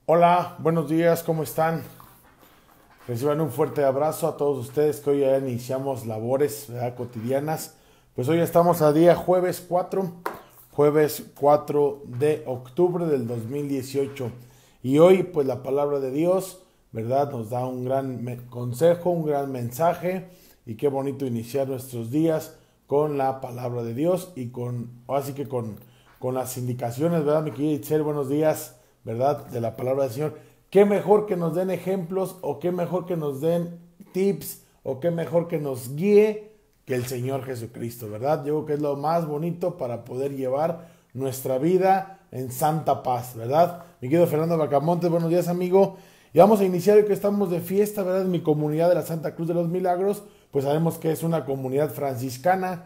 Hola, buenos días, ¿cómo están? Reciban un fuerte abrazo a todos ustedes que hoy ya iniciamos labores, ¿verdad?, cotidianas. Pues hoy estamos a día jueves 4 de octubre del 2018. Y hoy pues la palabra de Dios, ¿verdad?, nos da un gran consejo, un gran mensaje. Y qué bonito iniciar nuestros días con la palabra de Dios y así que con las indicaciones, ¿verdad, mi querida Itzel? Buenos días, ¿verdad?, de la palabra del Señor. Qué mejor que nos den ejemplos, o qué mejor que nos den tips, o qué mejor que nos guíe que el Señor Jesucristo, ¿verdad? Yo creo que es lo más bonito para poder llevar nuestra vida en santa paz, ¿verdad? Mi querido Fernando Bacamontes, buenos días, amigo. Y vamos a iniciar hoy que estamos de fiesta, ¿verdad? En mi comunidad de la Santa Cruz de los Milagros, pues sabemos que es una comunidad franciscana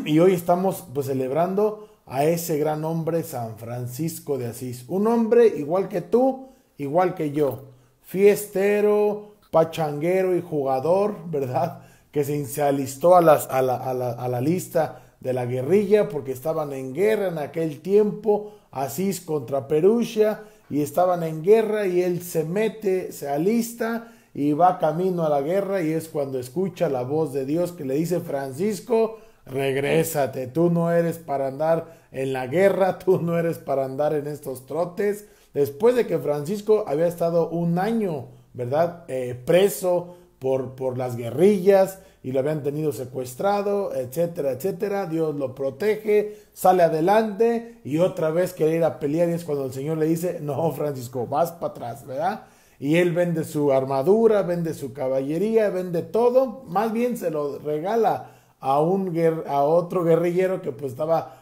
y hoy estamos pues celebrando a ese gran hombre, San Francisco de Asís. Un hombre igual que tú, igual que yo, fiestero, pachanguero y jugador, ¿verdad? Que se alistó a la lista de la guerrilla porque estaban en guerra en aquel tiempo, Asís contra Perugia, y estaban en guerra y él se alista y va camino a la guerra, y es cuando escucha la voz de Dios que le dice: Francisco, regrésate, tú no eres para andar en la guerra, tú no eres para andar en estos trotes. Después de que Francisco había estado un año, ¿verdad?, preso por las guerrillas y lo habían tenido secuestrado, etcétera, etcétera. Dios lo protege, sale adelante y otra vez quiere ir a pelear, y es cuando el Señor le dice: no, Francisco, vas para atrás, ¿verdad? Y él vende su armadura, vende su caballería, vende todo, más bien se lo regala a otro guerrillero que pues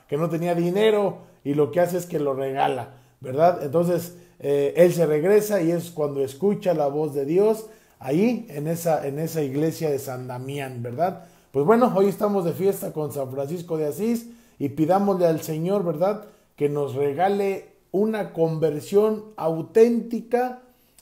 que no tenía dinero, y lo que hace es que lo regala, ¿verdad? Entonces él se regresa y es cuando escucha la voz de Dios ahí en esa iglesia de San Damián, ¿verdad? Pues bueno, hoy estamos de fiesta con San Francisco de Asís y pidámosle al Señor, ¿verdad?, que nos regale una conversión auténtica,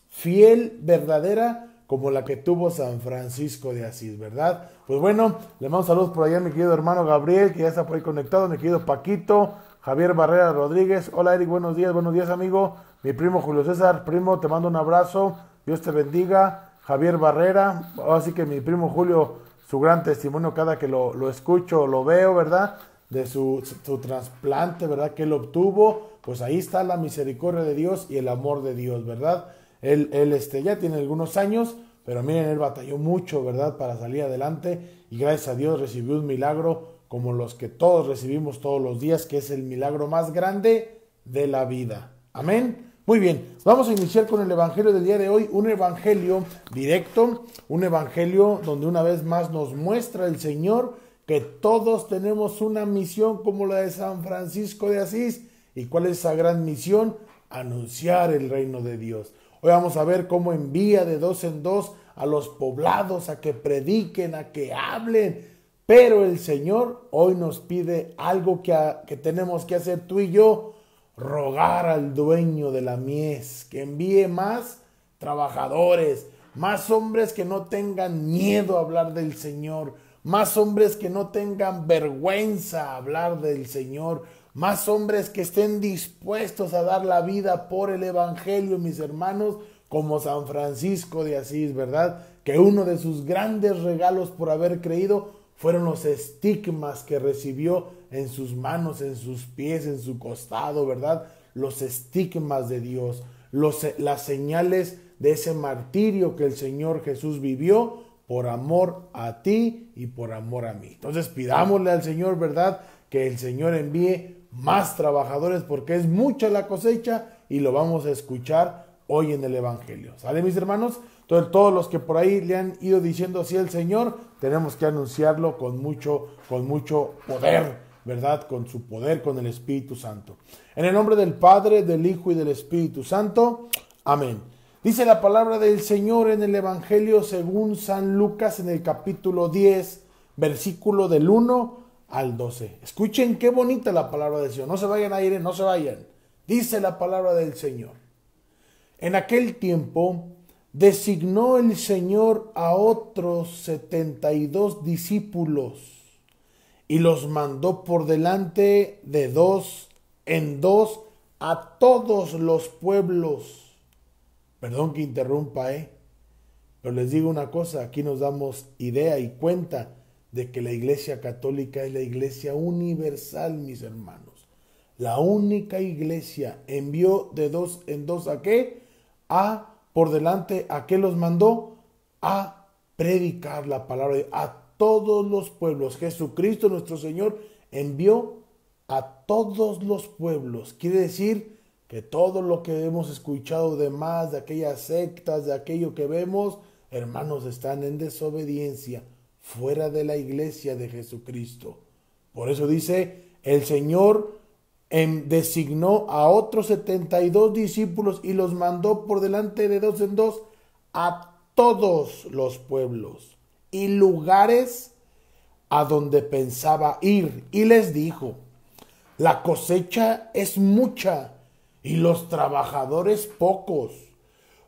fiel, verdadera, como la que tuvo San Francisco de Asís, ¿verdad? Pues bueno, le mando saludos por allá a mi querido hermano Gabriel, que ya está por ahí conectado, mi querido Paquito, Javier Barrera Rodríguez. Hola Eric, buenos días amigo. Mi primo Julio César, primo, te mando un abrazo, Dios te bendiga. Javier Barrera, así que mi primo Julio, su gran testimonio cada que lo escucho, lo veo, ¿verdad?, de su trasplante, ¿verdad?, que él obtuvo. Pues ahí está la misericordia de Dios y el amor de Dios, ¿verdad? Él ya tiene algunos años, pero miren, él batalló mucho, ¿verdad?, para salir adelante, y gracias a Dios recibió un milagro como los que todos recibimos todos los días, que es el milagro más grande de la vida. Amén. Muy bien, vamos a iniciar con el evangelio del día de hoy, un evangelio directo, un evangelio donde una vez más nos muestra el Señor que todos tenemos una misión como la de San Francisco de Asís. ¿Y cuál es esa gran misión? Anunciar el reino de Dios. Hoy vamos a ver cómo envía de dos en dos a los poblados a que prediquen, a que hablen. Pero el Señor hoy nos pide algo que tenemos que hacer tú y yo: rogar al dueño de la mies que envíe más trabajadores, más hombres que no tengan miedo a hablar del Señor, más hombres que no tengan vergüenza a hablar del Señor, más hombres que estén dispuestos a dar la vida por el evangelio, mis hermanos, como San Francisco de Asís, ¿verdad?, que uno de sus grandes regalos por haber creído fueron los estigmas que recibió en sus manos, en sus pies, en su costado, ¿verdad? Los estigmas de Dios, las señales de ese martirio que el Señor Jesús vivió por amor a ti y por amor a mí. Entonces pidámosle al Señor, ¿verdad?, que el Señor envíe más trabajadores, porque es mucha la cosecha, y lo vamos a escuchar hoy en el evangelio. ¿Sale, mis hermanos? Entonces, todos los que por ahí le han ido diciendo así al Señor, tenemos que anunciarlo con mucho poder, ¿verdad? Con su poder, con el Espíritu Santo. En el nombre del Padre, del Hijo y del Espíritu Santo. Amén. Dice la palabra del Señor en el Evangelio según San Lucas, en el capítulo 10, versículo del 1 al 12. Escuchen qué bonita la palabra del Señor. No se vayan a ir, no se vayan. Dice la palabra del Señor: en aquel tiempo designó el Señor a otros 72 discípulos y los mandó por delante de dos en dos a todos los pueblos Perdón que interrumpa, pero les digo una cosa, aquí nos damos idea y cuenta de que la Iglesia Católica es la Iglesia universal, mis hermanos. La única iglesia envió de dos en dos ¿a qué? Por delante, ¿a qué los mandó? A predicar la palabra a todos los pueblos. Jesucristo nuestro Señor envió a todos los pueblos. Quiere decir que todo lo que hemos escuchado de más, de aquellas sectas, de aquello que vemos, hermanos, están en desobediencia, fuera de la iglesia de Jesucristo. Por eso dice, el Señor designó a otros 72 discípulos y los mandó por delante de dos en dos a todos los pueblos y lugares a donde pensaba ir. Y les dijo, la cosecha es mucha y los trabajadores pocos.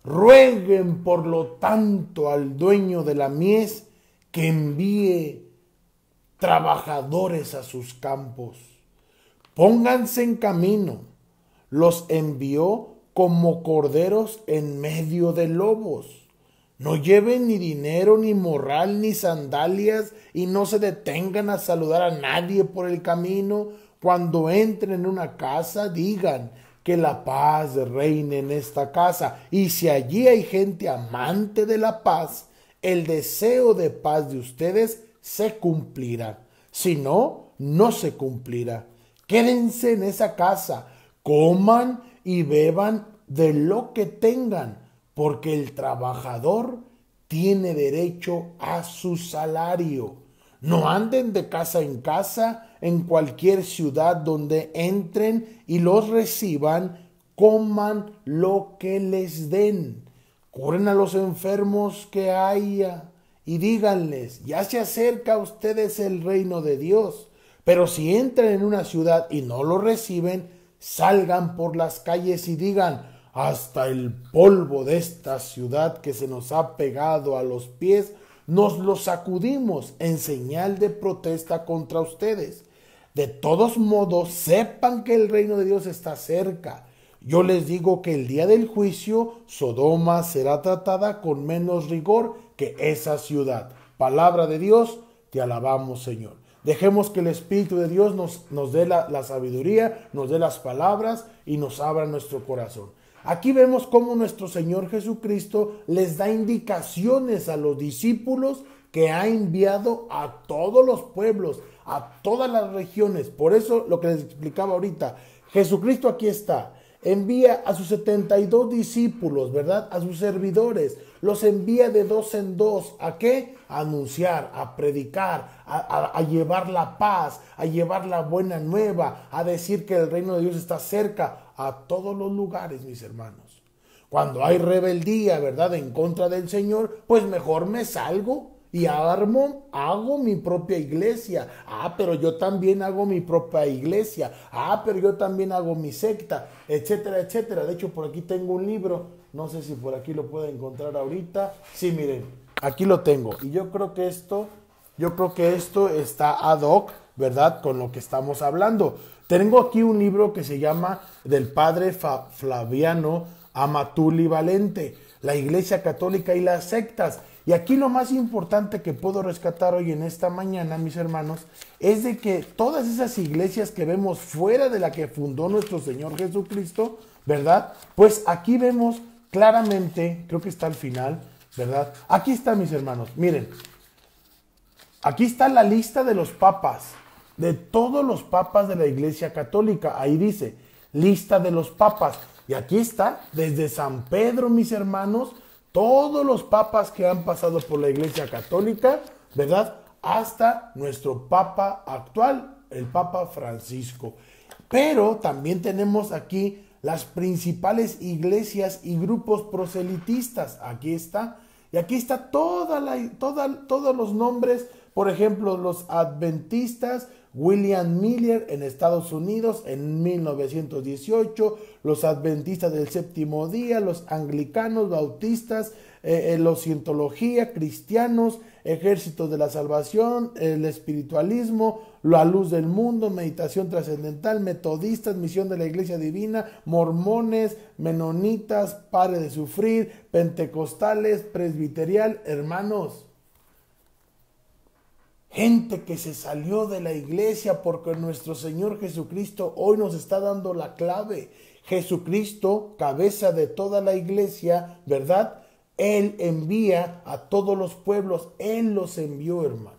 Rueguen por lo tanto al dueño de la mies que envíe trabajadores a sus campos. Pónganse en camino. Los envió como corderos en medio de lobos. No lleven ni dinero, ni morral, ni sandalias, y no se detengan a saludar a nadie por el camino. Cuando entren en una casa, digan que la paz reine en esta casa. Y si allí hay gente amante de la paz, el deseo de paz de ustedes se cumplirá. Si no, no se cumplirá. Quédense en esa casa, coman y beban de lo que tengan, porque el trabajador tiene derecho a su salario. No anden de casa en cualquier ciudad donde entren y los reciban, coman lo que les den. Curen a los enfermos que haya y díganles, ya se acerca a ustedes el reino de Dios. Pero si entran en una ciudad y no lo reciben, salgan por las calles y digan, hasta el polvo de esta ciudad que se nos ha pegado a los pies, nos lo sacudimos en señal de protesta contra ustedes. De todos modos, sepan que el reino de Dios está cerca. Yo les digo que el día del juicio, Sodoma será tratada con menos rigor que esa ciudad. Palabra de Dios, te alabamos, Señor. Dejemos que el Espíritu de Dios nos dé la sabiduría, nos dé las palabras y nos abra nuestro corazón. Aquí vemos cómo nuestro Señor Jesucristo les da indicaciones a los discípulos que ha enviado a todos los pueblos, a todas las regiones. Por eso lo que les explicaba ahorita, Jesucristo aquí está. Envía a sus 72 discípulos, ¿verdad? A sus servidores. Los envía de dos en dos. ¿A qué? A anunciar, a predicar, a llevar la paz, a llevar la buena nueva, a decir que el reino de Dios está cerca a todos los lugares, mis hermanos. Cuando hay rebeldía, ¿verdad? En contra del Señor, pues mejor me salgo y hago mi propia iglesia. Pero yo también hago mi propia iglesia. Pero yo también hago mi secta, etcétera, etcétera. De hecho, por aquí tengo un libro. No sé si por aquí lo pueden encontrar ahorita. Sí, miren, aquí lo tengo. Y yo creo que esto está ad hoc, ¿verdad? Con lo que estamos hablando. Tengo aquí un libro que se llama del padre Flaviano Amatuli Valente, la Iglesia Católica y las sectas. Y aquí lo más importante que puedo rescatar hoy en esta mañana, mis hermanos, es de que todas esas iglesias que vemos fuera de la que fundó nuestro Señor Jesucristo, ¿verdad? Pues aquí vemos claramente, creo que está al final, ¿verdad? Aquí está, mis hermanos, miren, aquí está la lista de los papas, de todos los papas de la Iglesia Católica. Ahí dice, lista de los papas. Y aquí está, desde San Pedro, mis hermanos, todos los papas que han pasado por la Iglesia Católica, ¿verdad? Hasta nuestro papa actual, el Papa Francisco. Pero también tenemos aquí las principales iglesias y grupos proselitistas. Aquí está. Y aquí está todos los nombres. Por ejemplo, los adventistas, William Miller en Estados Unidos en 1918, los adventistas del séptimo día, los anglicanos, bautistas, los cientología, cristianos, Ejércitos de la Salvación, el espiritualismo, la luz del mundo, meditación trascendental, metodistas, misión de la Iglesia Divina, mormones, menonitas, pare de sufrir, pentecostales, presbiterial, hermanos. Gente que se salió de la iglesia porque nuestro Señor Jesucristo hoy nos está dando la clave. Jesucristo, cabeza de toda la iglesia, ¿verdad? Él envía a todos los pueblos, Él los envió, hermanos.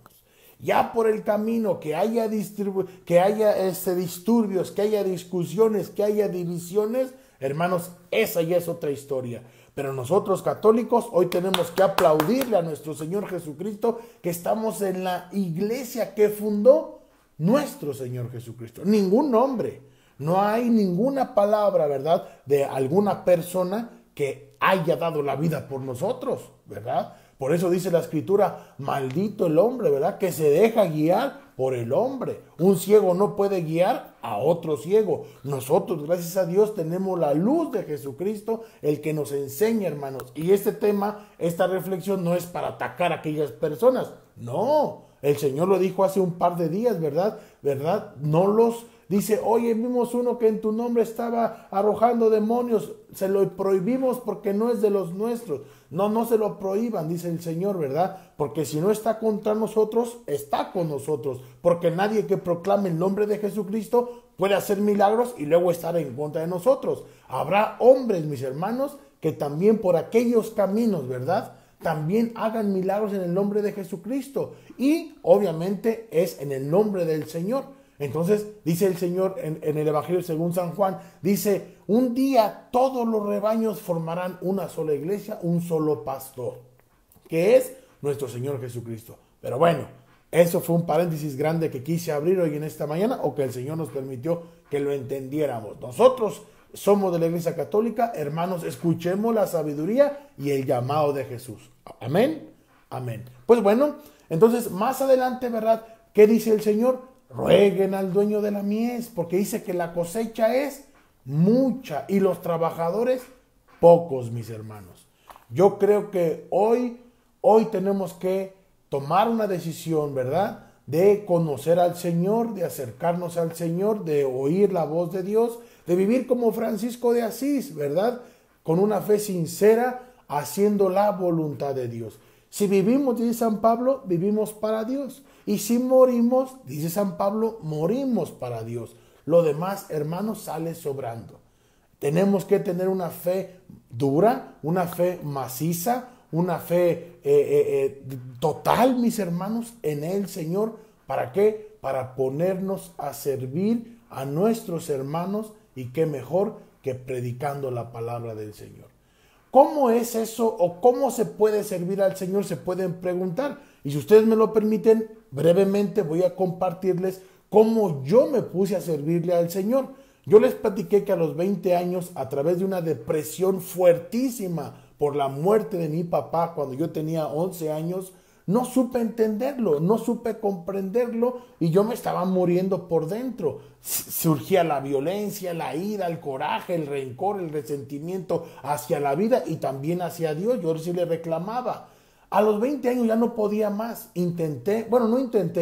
Ya por el camino que haya disturbios, que haya discusiones, que haya divisiones, hermanos, esa ya es otra historia. Pero nosotros católicos hoy tenemos que aplaudirle a nuestro Señor Jesucristo que estamos en la iglesia que fundó nuestro Señor Jesucristo. Ningún nombre, no hay ninguna palabra, ¿verdad?, de alguna persona que haya dado la vida por nosotros, ¿verdad? Por eso dice la Escritura, maldito el hombre, ¿verdad?, que se deja guiar por el hombre. Un ciego no puede guiar a otro ciego. Nosotros, gracias a Dios, tenemos la luz de Jesucristo, el que nos enseña, hermanos. Y este tema, esta reflexión no es para atacar a aquellas personas. No, el Señor lo dijo hace un par de días, ¿verdad? No los... Dice, oye, vimos uno que en tu nombre estaba arrojando demonios, se lo prohibimos porque no es de los nuestros. No se lo prohíban, dice el Señor, ¿verdad? Porque si no está contra nosotros, está con nosotros. Porque nadie que proclame el nombre de Jesucristo puede hacer milagros y luego estar en contra de nosotros. Habrá hombres, mis hermanos, que también por aquellos caminos, ¿verdad?, también hagan milagros en el nombre de Jesucristo. Y obviamente es en el nombre del Señor. Entonces dice el Señor en el Evangelio según San Juan, dice, un día todos los rebaños formarán una sola iglesia, un solo pastor, que es nuestro Señor Jesucristo. Pero bueno, eso fue un paréntesis grande que quise abrir hoy en esta mañana, o que el Señor nos permitió que lo entendiéramos. Nosotros somos de la Iglesia Católica, hermanos, escuchemos la sabiduría y el llamado de Jesús. Amén, amén. Pues bueno, entonces más adelante, ¿verdad?, ¿qué dice el Señor? Rueguen al dueño de la mies, porque dice que la cosecha es mucha y los trabajadores pocos, mis hermanos. Yo creo que hoy tenemos que tomar una decisión, ¿verdad?, de conocer al Señor, de acercarnos al Señor, de oír la voz de Dios, de vivir como Francisco de Asís, ¿verdad?, con una fe sincera, haciendo la voluntad de Dios. Si vivimos, dice San Pablo, vivimos para Dios. Y si morimos, dice San Pablo, morimos para Dios. Lo demás, hermanos, sale sobrando. Tenemos que tener una fe dura, una fe maciza, una fe total, mis hermanos, en el Señor. ¿Para qué? Para ponernos a servir a nuestros hermanos, y qué mejor que predicando la palabra del Señor. ¿Cómo es eso o cómo se puede servir al Señor? Se pueden preguntar. Y si ustedes me lo permiten, brevemente voy a compartirles cómo yo me puse a servirle al Señor. Yo les platiqué que a los 20 años, a través de una depresión fuertísima por la muerte de mi papá cuando yo tenía 11 años, no supe entenderlo, no supe comprenderlo, y yo me estaba muriendo por dentro. Surgía la violencia, la ira, el coraje, el rencor, el resentimiento hacia la vida y también hacia Dios. Yo sí le reclamaba. A los 20 años ya no podía más.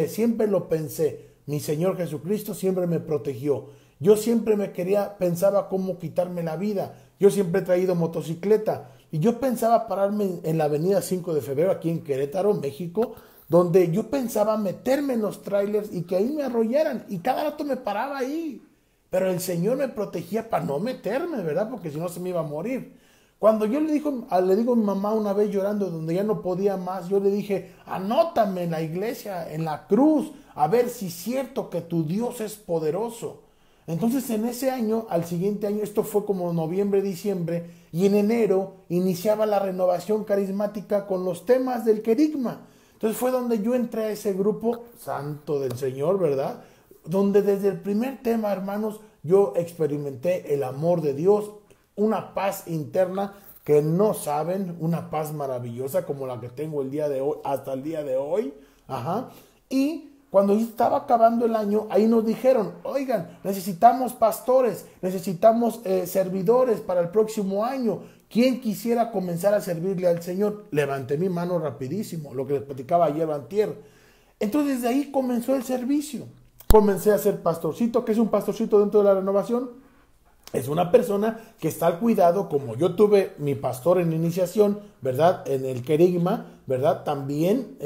Siempre lo pensé. Mi Señor Jesucristo siempre me protegió. Yo siempre pensaba cómo quitarme la vida. Yo siempre he traído motocicleta. Y yo pensaba pararme en la avenida 5 de febrero, aquí en Querétaro, México, donde yo pensaba meterme en los trailers y que ahí me arrollaran. Y cada rato me paraba ahí. Pero el Señor me protegía para no meterme, ¿verdad? Porque si no se me iba a morir. Cuando yo le digo a mi mamá una vez llorando, donde ya no podía más, yo le dije, anótame en la iglesia, en la cruz, a ver si es cierto que tu Dios es poderoso. Entonces en ese año, al siguiente año, esto fue como noviembre, diciembre, y en enero iniciaba la renovación carismática con los temas del querigma. Entonces fue donde yo entré a ese grupo santo del Señor, ¿verdad? Donde desde el primer tema, hermanos, yo experimenté el amor de Dios, una paz interna que no saben, una paz maravillosa como la que tengo el día de hoy, hasta el día de hoy. Y cuando estaba acabando el año, ahí nos dijeron, oigan, necesitamos pastores, necesitamos servidores para el próximo año. ¿quién quisiera comenzar a servirle al Señor? Levanté mi mano rapidísimo, lo que les platicaba ayer o antier. Entonces de ahí comenzó el servicio. Comencé a ser pastorcito. ¿Qué es un pastorcito dentro de la renovación? Es una persona que está al cuidado, como yo tuve mi pastor en iniciación, ¿verdad? En el querigma, ¿verdad? También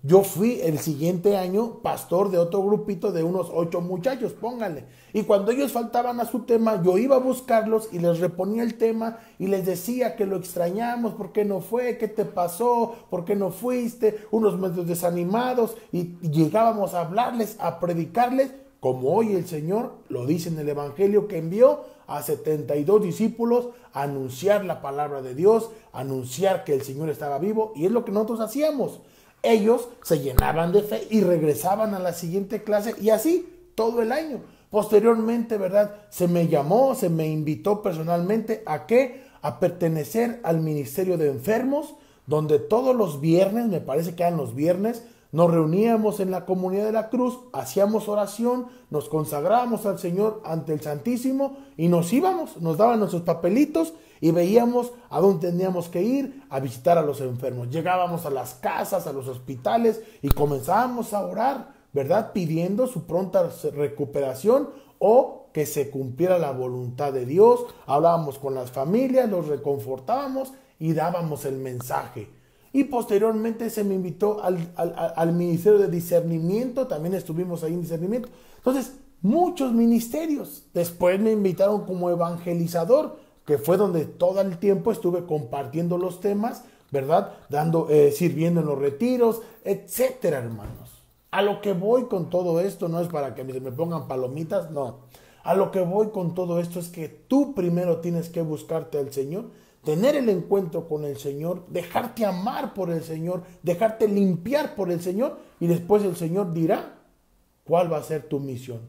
yo fui el siguiente año pastor de otro grupito de unos 8 muchachos, pónganle. Y cuando ellos faltaban a su tema, yo iba a buscarlos y les reponía el tema y les decía que lo extrañamos, ¿por qué no fue? ¿Qué te pasó? ¿Por qué no fuiste? Unos medios desanimados, y llegábamos a hablarles, a predicarles, como hoy el Señor lo dice en el Evangelio, que envió a 72 discípulos a anunciar la palabra de Dios, a anunciar que el Señor estaba vivo, y es lo que nosotros hacíamos. Ellos se llenaban de fe y regresaban a la siguiente clase, y así todo el año. Posteriormente, ¿verdad? Se me llamó, se me invitó personalmente a ¿qué? A pertenecer al ministerio de enfermos, donde todos los viernes, me parece que eran los viernes, nos reuníamos en la comunidad de la Cruz, hacíamos oración, nos consagrábamos al Señor ante el Santísimo y nos íbamos, nos daban nuestros papelitos y veíamos a dónde teníamos que ir a visitar a los enfermos. Llegábamos a las casas, a los hospitales y comenzábamos a orar, ¿verdad? Pidiendo su pronta recuperación o que se cumpliera la voluntad de Dios. Hablábamos con las familias, los reconfortábamos y dábamos el mensaje. Y posteriormente se me invitó al ministerio de discernimiento, también estuvimos ahí en discernimiento. Entonces, muchos ministerios. Después me invitaron como evangelizador, que fue donde todo el tiempo estuve compartiendo los temas, ¿verdad? Sirviendo en los retiros, etcétera, hermanos. A lo que voy con todo esto no es para que me pongan palomitas, no. A lo que voy con todo esto es que tú primero tienes que buscarte al Señor, tener el encuentro con el Señor, dejarte amar por el Señor, dejarte limpiar por el Señor, y después el Señor dirá cuál va a ser tu misión.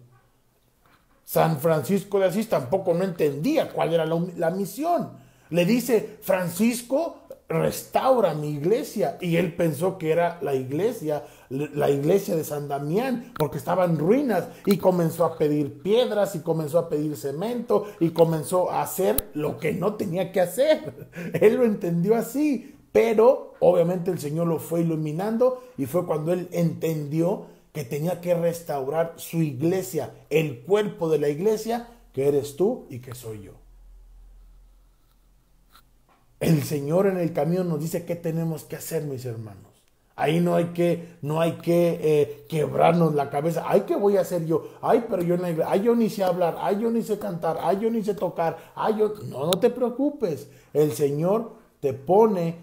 San Francisco de Asís tampoco no entendía cuál era la misión. Le dice: Francisco, restaura mi iglesia, y él pensó que era la iglesia de San Damián, porque estaba en ruinas, y comenzó a pedir piedras, y comenzó a pedir cemento, y comenzó a hacer lo que no tenía que hacer. Él lo entendió así, pero obviamente el Señor lo fue iluminando, y fue cuando él entendió que tenía que restaurar su iglesia, el cuerpo de la iglesia, que eres tú y que soy yo. El Señor en el camino nos dice qué tenemos que hacer, mis hermanos. Ahí no hay que quebrarnos la cabeza. Ay, ¿qué voy a hacer yo? Ay, pero yo yo ni sé hablar. Ay, yo ni sé cantar. Ay, yo ni sé tocar. No te preocupes. El Señor te pone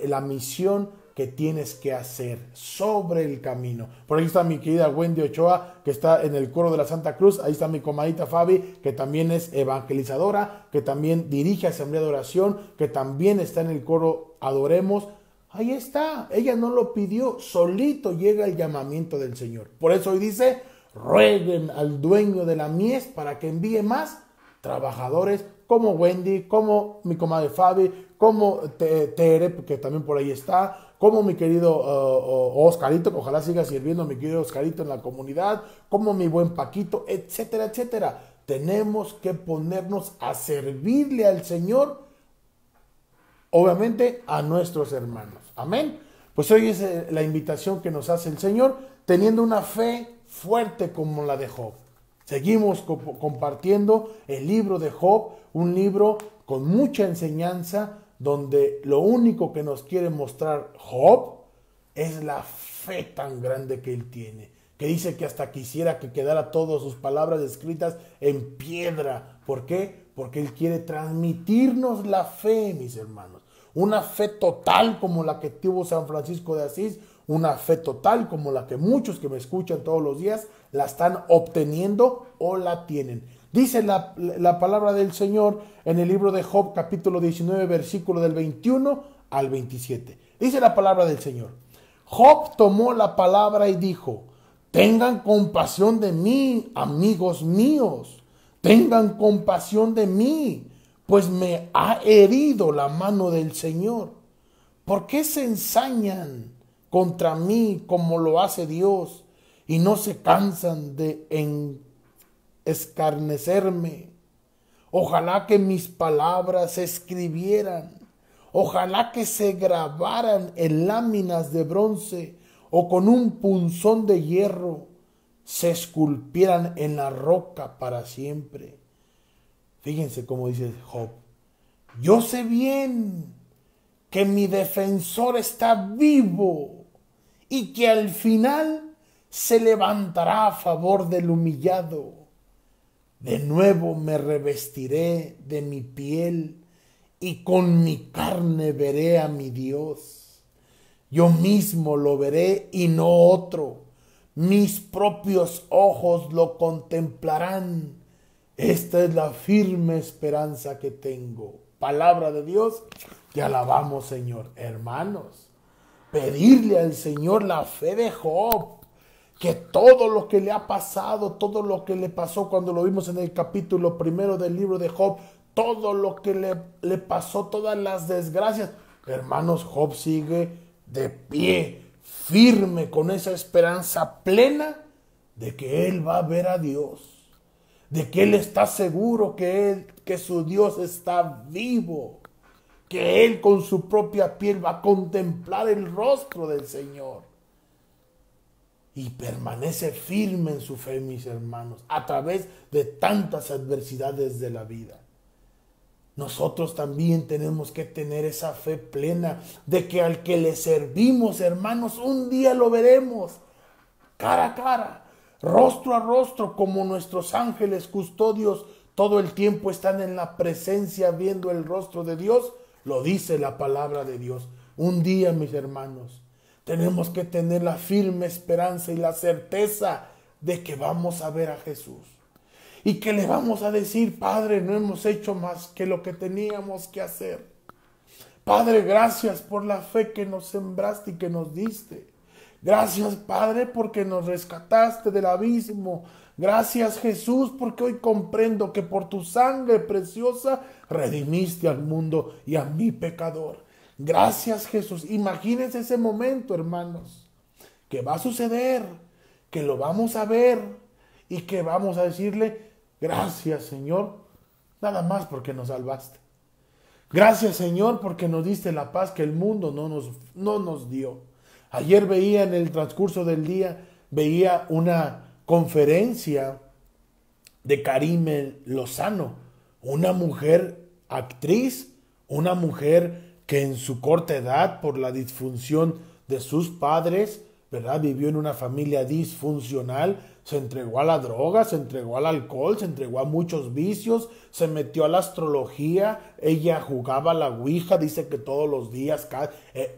la misión que tienes que hacer sobre el camino. Por ahí está mi querida Wendy Ochoa, que está en el coro de la Santa Cruz. Ahí está mi comadita Fabi, que también es evangelizadora, que también dirige Asamblea de Oración, que también está en el coro Adoremos. Ahí está, ella no lo pidió, solito llega el llamamiento del Señor. Por eso hoy dice: rueguen al dueño de la mies para que envíe más trabajadores como Wendy, como mi comadre Fabi, como Tere, que también por ahí está, como mi querido Oscarito, que ojalá siga sirviendo mi querido Oscarito en la comunidad, como mi buen Paquito, etcétera, etcétera. Tenemos que ponernos a servirle al Señor, obviamente a nuestros hermanos. Amén. Pues hoy es la invitación que nos hace el Señor, teniendo una fe fuerte como la de Job. Seguimos compartiendo el libro de Job, un libro con mucha enseñanza, donde lo único que nos quiere mostrar Job es la fe tan grande que él tiene, que dice que hasta quisiera que quedara todas sus palabras escritas en piedra. ¿Por qué? Porque él quiere transmitirnos la fe, mis hermanos. Una fe total como la que tuvo San Francisco de Asís, una fe total como la que muchos que me escuchan todos los días la están obteniendo o la tienen. Dice la palabra del Señor en el libro de Job, capítulo 19, versículo del 21 al 27. Dice la palabra del Señor: Job tomó la palabra y dijo: tengan compasión de mí, amigos míos, tengan compasión de mí, pues me ha herido la mano del Señor. ¿Por qué se ensañan contra mí como lo hace Dios y no se cansan de escarnecerme? Ojalá que mis palabras se escribieran. Ojalá que se grabaran en láminas de bronce o con un punzón de hierro se esculpieran en la roca para siempre. Fíjense cómo dice Job. Yo sé bien que mi defensor está vivo y que al final se levantará a favor del humillado. De nuevo me revestiré de mi piel y con mi carne veré a mi Dios. Yo mismo lo veré y no otro. Mis propios ojos lo contemplarán. Esta es la firme esperanza que tengo. Palabra de Dios, te alabamos, Señor. Hermanos, pedirle al Señor la fe de Job, que todo lo que le ha pasado, todo lo que le pasó cuando lo vimos en el capítulo 1 del libro de Job, todo lo que le pasó, todas las desgracias, hermanos, Job sigue de pie, firme, con esa esperanza plena de que él va a ver a Dios, de que él está seguro que su Dios está vivo, que él con su propia piel va a contemplar el rostro del Señor. Y permanece firme en su fe, mis hermanos, a través de tantas adversidades de la vida. Nosotros también tenemos que tener esa fe plena de que al que le servimos, hermanos, un día lo veremos cara a cara, rostro a rostro, como nuestros ángeles custodios todo el tiempo están en la presencia viendo el rostro de Dios. Lo dice la palabra de Dios. Un día, mis hermanos, tenemos que tener la firme esperanza y la certeza de que vamos a ver a Jesús. Y que le vamos a decir, Padre, no hemos hecho más que lo que teníamos que hacer. Padre, gracias por la fe que nos sembraste y que nos diste. Gracias, Padre, porque nos rescataste del abismo. Gracias, Jesús, porque hoy comprendo que por tu sangre preciosa redimiste al mundo y a mi pecador. Gracias, Jesús. Imagínense ese momento, hermanos, que va a suceder, que lo vamos a ver y que vamos a decirle, gracias, Señor, nada más porque nos salvaste. Gracias, Señor, porque nos diste la paz que el mundo no nos dio. Ayer veía en el transcurso del día, veía una conferencia de Karime Lozano, una mujer actriz, una mujer que en su corta edad, por la disfunción de sus padres, ¿verdad?, vivió en una familia disfuncional, se entregó a la droga, se entregó al alcohol, se entregó a muchos vicios, se metió a la astrología, ella jugaba a la ouija, dice que todos los días,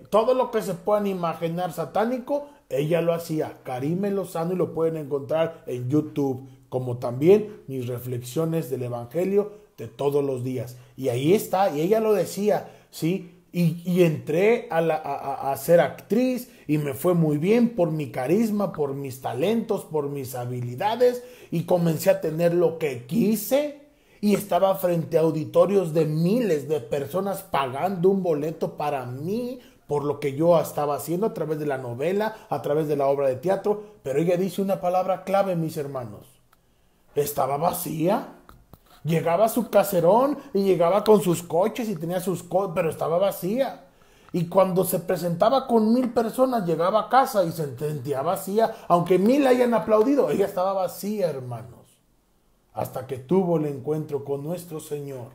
todo lo que se puedan imaginar satánico, ella lo hacía. Karime Lozano, y lo pueden encontrar en YouTube, como también mis reflexiones del Evangelio de todos los días. Y ahí está, y ella lo decía, ¿sí? Y entré a ser actriz y me fue muy bien por mi carisma, por mis talentos, por mis habilidades, y comencé a tener lo que quise y estaba frente a auditorios de miles de personas pagando un boleto para mí por lo que yo estaba haciendo a través de la novela, a través de la obra de teatro. Pero ella dice una palabra clave, mis hermanos: estaba vacía. Llegaba a su caserón y llegaba con sus coches y tenía sus cosas, pero estaba vacía. Y cuando se presentaba con 1000 personas, llegaba a casa y se sentía vacía. Aunque 1000 hayan aplaudido, ella estaba vacía, hermanos. Hasta que tuvo el encuentro con nuestro Señor.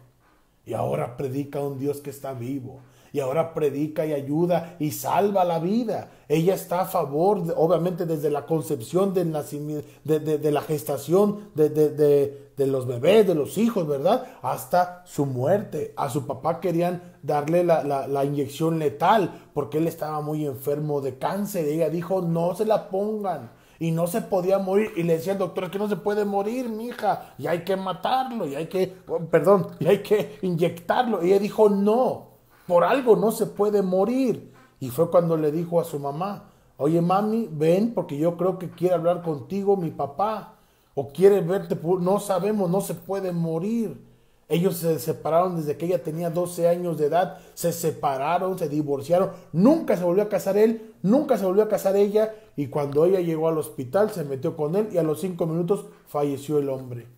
Y ahora predica a un Dios que está vivo. Y ahora predica y ayuda y salva la vida. Ella está a favor, obviamente desde la concepción del nacimiento, de la gestación de los bebés, de los hijos, ¿verdad?, hasta su muerte. A su papá querían darle la inyección letal porque él estaba muy enfermo de cáncer. Ella dijo, no se la pongan. Y no se podía morir. Y le decía al doctor, es que no se puede morir, mija. Y hay que matarlo. Y hay que inyectarlo. Y ella dijo, no. Por algo no se puede morir. Y fue cuando le dijo a su mamá, oye, mami, ven, porque yo creo que quiere hablar contigo mi papá. O quiere verte, no sabemos, no se puede morir. Ellos se separaron desde que ella tenía 12 años de edad. Se separaron, se divorciaron. Nunca se volvió a casar él, nunca se volvió a casar ella. Y cuando ella llegó al hospital, se metió con él y a los 5 minutos falleció el hombre.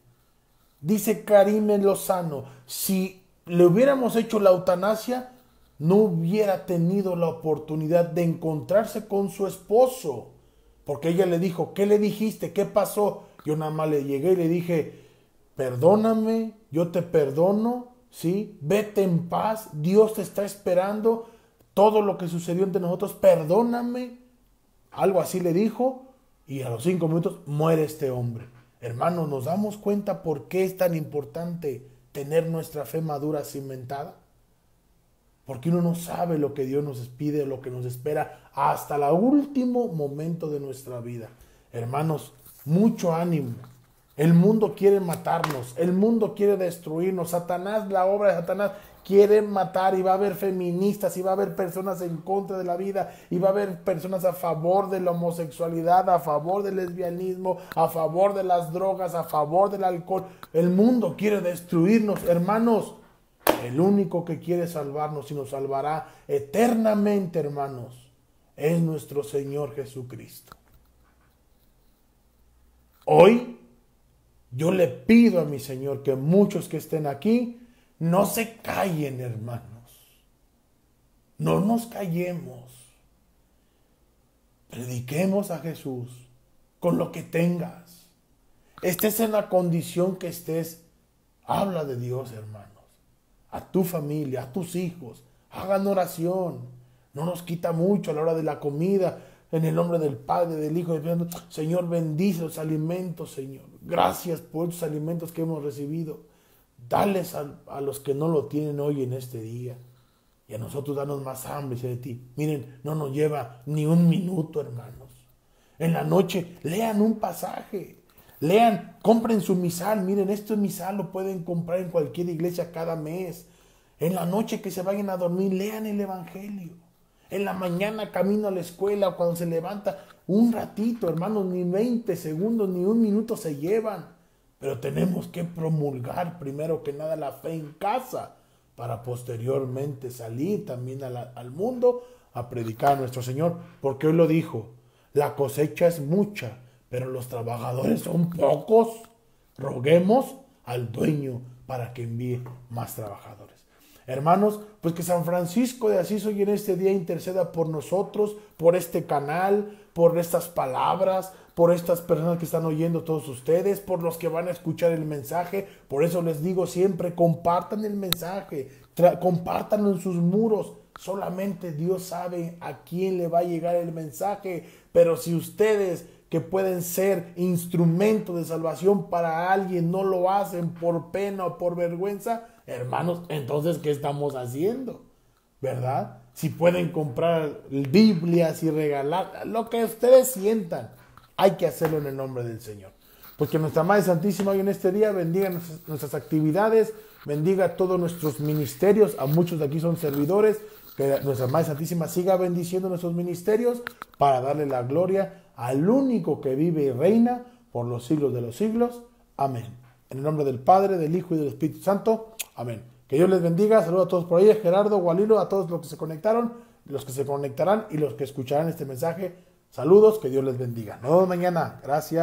Dice Karime Lozano, si le hubiéramos hecho la eutanasia, no hubiera tenido la oportunidad de encontrarse con su esposo. Porque ella le dijo, ¿qué le dijiste? ¿Qué pasó? Yo nada más le llegué y le dije, perdóname, yo te perdono, ¿sí? Vete en paz, Dios te está esperando, todo lo que sucedió entre nosotros, perdóname. Algo así le dijo y a los 5 minutos muere este hombre. Hermanos, ¿nos damos cuenta por qué es tan importante tener nuestra fe madura cimentada? Porque uno no sabe lo que Dios nos pide, lo que nos espera hasta el último momento de nuestra vida. Hermanos, mucho ánimo. El mundo quiere matarnos, el mundo quiere destruirnos. Satanás, la obra de Satanás, quiere matar y va a haber feministas y va a haber personas en contra de la vida y va a haber personas a favor de la homosexualidad, a favor del lesbianismo, a favor de las drogas, a favor del alcohol. El mundo quiere destruirnos, hermanos. El único que quiere salvarnos y nos salvará eternamente, hermanos, es nuestro Señor Jesucristo. Hoy yo le pido a mi Señor que muchos que estén aquí no se callen, hermanos. No nos callemos. Prediquemos a Jesús con lo que tengas. Estés en la condición que estés, habla de Dios, hermanos. A tu familia, a tus hijos, hagan oración. No nos quita mucho a la hora de la comida. En el nombre del Padre, del Hijo, del Espíritu Santo. Señor, bendice los alimentos, Señor. Gracias por los alimentos que hemos recibido. Dales a los que no lo tienen hoy en este día. Y a nosotros danos más hambre de ti. Miren, no nos lleva ni un minuto, hermanos. En la noche, lean un pasaje. Lean, compren su misal. Miren, este misal lo pueden comprar en cualquier iglesia cada mes. En la noche que se vayan a dormir, lean el Evangelio. En la mañana camino a la escuela, cuando se levanta, un ratito, hermanos, ni 20 segundos, ni un minuto se llevan. Pero tenemos que promulgar primero que nada la fe en casa, para posteriormente salir también al mundo a predicar a nuestro Señor. Porque hoy lo dijo, la cosecha es mucha, pero los trabajadores son pocos. Roguemos al dueño para que envíe más trabajadores. Hermanos, pues que San Francisco de Asís hoy en este día interceda por nosotros, por este canal, por estas palabras, por estas personas que están oyendo todos ustedes, por los que van a escuchar el mensaje. Por eso les digo siempre, compartan el mensaje, compártanlo en sus muros. Solamente Dios sabe a quién le va a llegar el mensaje, pero si ustedes que pueden ser instrumento de salvación para alguien no lo hacen por pena o por vergüenza, hermanos, entonces ¿qué estamos haciendo? ¿Verdad? Si pueden comprar Biblias y regalar, lo que ustedes sientan, hay que hacerlo en el nombre del Señor. Porque nuestra Madre Santísima hoy en este día bendiga nuestras actividades, bendiga todos nuestros ministerios, a muchos de aquí son servidores, que nuestra Madre Santísima siga bendiciendo nuestros ministerios para darle la gloria al único que vive y reina por los siglos de los siglos. Amén. En el nombre del Padre, del Hijo y del Espíritu Santo. Amén. Que Dios les bendiga. Saludos a todos por ahí, a Gerardo, Gualilo, a todos los que se conectaron, los que se conectarán y los que escucharán este mensaje. Saludos, que Dios les bendiga. Nos vemos mañana. Gracias.